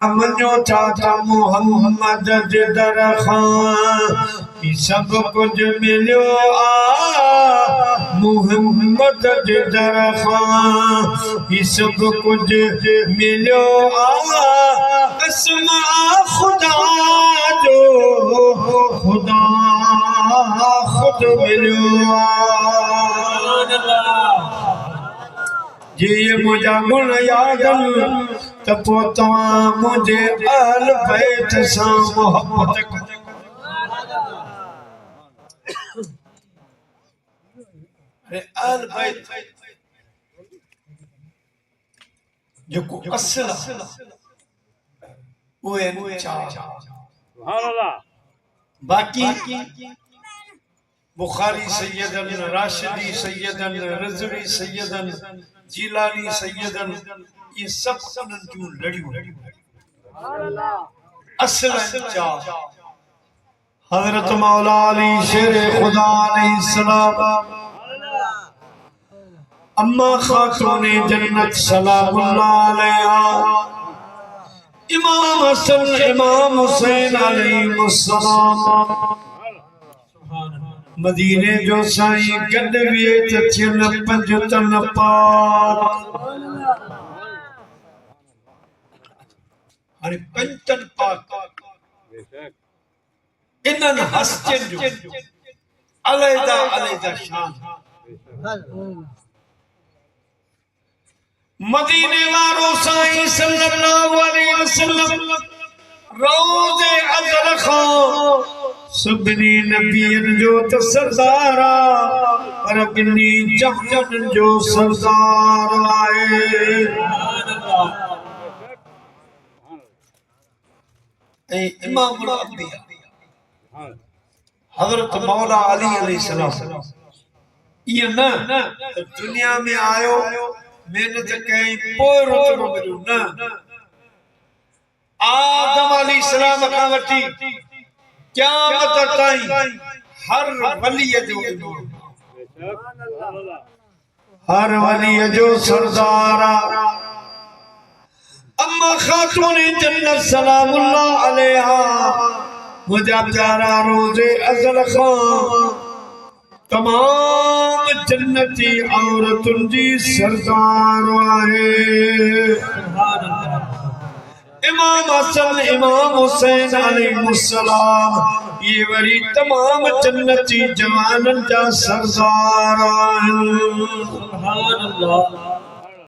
मनो चाचा मोहम्मद जिदर खां सब कुछ मिलो मोहम्मद जिदर खां सब कुछ मिलो अस्मा खुदा जो खुदा खुद मिलो ये मुझा गुण यादन तपोता मुझे अहल बैत सा मोहब्बत अहल बैत जो को असल वो है सुभान अल्लाह बाकी बुखारी सैयदन राशिदी सैयदन रज़वी सैयदन जिलानी सैयदन ये सब उन्हनि जूं लड़ियूं असल चा हजरत मौला अली शेर खुदा अलैहिस्सलाम अम्मा खातूने जन्नत सलामुल्लाह अलैहा इमाम हसन इमाम हुसैन अलैहिस्सलाम मदीने जो साईं गडविए तथियन पंजतन पाक अरे पंचन पाक इनन हस्तियन जो अलैदा अलैदा शान मदीने वारो साईं सल्लल्लाहु अलैहि वसल्लम रोज़े अज़ल खां सभिनी नबियन जो त सरदारा पर बिन्नी जहान जो सरदार आए ए इमामुल अंबिया हजरत मौला अली अलैहिस्सलाम ये न दुनिया में आयो मेहनत कई पोइ रुतबो मिलियो न आदम अलैहिस्सलाम खां वठी क़यामत ताईं हर वली जो हर वली जो सरदार अम्मा खातूने जन्नत सलामुल्लाह अलैहा मुझा प्यारा रोज़े अज़ल खां तमाम जन्नती औरतुन जी सरदार आहे इमाम हसन इमाम हुसैन अलैहिस्सलाम ये वरी तमाम जन्नती जवानन जा सरदार आहिनि सुभान अल्लाह